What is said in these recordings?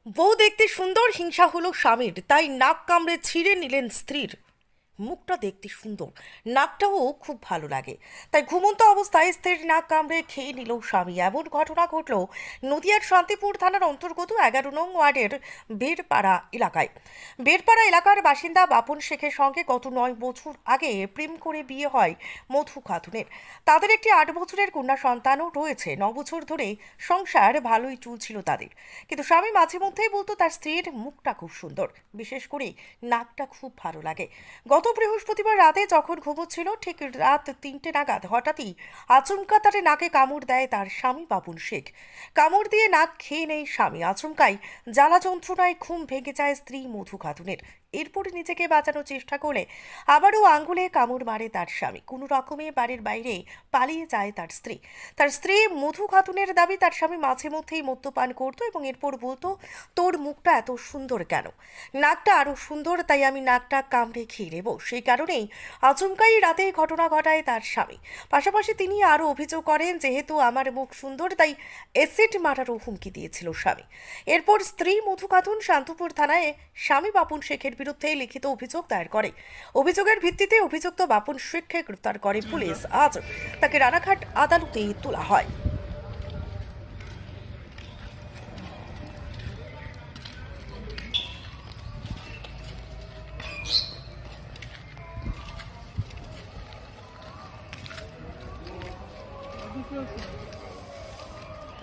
বউ দেখতে সুন্দর, হিংসা হলো স্বামীর, তাই নাক কামড়ে ছিঁড়ে নিলেন স্ত্রীর। মুখটা দেখতে সুন্দর, নাকটাও খুব ভালো লাগে, তাই ঘুমন্ত অবস্থায় স্ত্রীর নাক কামড়ে খেয়ে নিল স্বামী। এমন ঘটনা ঘটল নদিয়ার শান্তিপুর থানার অন্তর্গত 11 নং ওয়ার্ডের বেরপাড়া এলাকায়। বেরপাড়া এলাকার বাসিন্দা বাপন শেখের সঙ্গে গত 9 বছর আগে প্রেম করে বিয়ে হয় মধু খাতুনের। তাদের একটি 8 বছরের কন্যা সন্তানও রয়েছে। 9 বছর ধরে সংসার ভালোই চলছিল তাদের, কিন্তু স্বামী মাঝে মধ্যেই বলতো তার স্ত্রীর মুখটা খুব সুন্দর, বিশেষ করে নাকটা খুব ভালো লাগে। গত বৃহস্পতিবার রাতে যখন ঘুমোচ্ছিল, ঠিক রাত 3টে নাগাদ হঠাৎই আচমকা তার নাকে কামড় দেয় তার স্বামী বাপন শেখ। কামড় দিয়ে নাক খেয়ে নেই স্বামী। আচমকাই জ্বালা যন্ত্রণায় ঘুম ভেঙে যায় স্ত্রী মধু খাতুনের। এরপরে নিজেকে বাঁচানোর চেষ্টা করে আবারও আঙ্গুলে কামড় মারে তার স্বামী। কোনো রকমে বাড়ির বাইরে পালিয়ে যায় তার স্ত্রী। তার স্ত্রী মধু খাতুনের দাবি, তার স্বামী মাঝে মধ্যেই মদ্যপান করতো এবং এরপর বলতো, তোর মুখটা এত সুন্দর কেন, নাকটা আরো সুন্দর, তাই আমি নাকটা কামড়ে খেয়ে নেব। সেই কারণেই আচমকাই রাতে ঘটনা ঘটায় তার স্বামী। পাশাপাশি তিনি আরও অভিযোগ করেন, যেহেতু আমার মুখ সুন্দর তাই অ্যাসিড মারারও হুমকি দিয়েছিল স্বামী। এরপর স্ত্রী মধু খাতুন শান্তিপুর থানায় স্বামী বাপন শেখের বিরুদ্ধে লিখিত অভিযোগ দায়ের করে। অভিযোগের ভিত্তিতে অভিযুক্ত বাপন শেখকে গ্রেফতার করে পুলিশ। আজ তাকে রানাঘাট আদালতে তোলা হয়।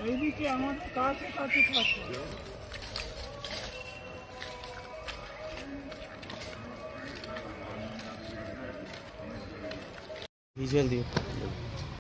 এইদিকে আমার কাছে কাছে থাকে। ভিজুয়াল দিও।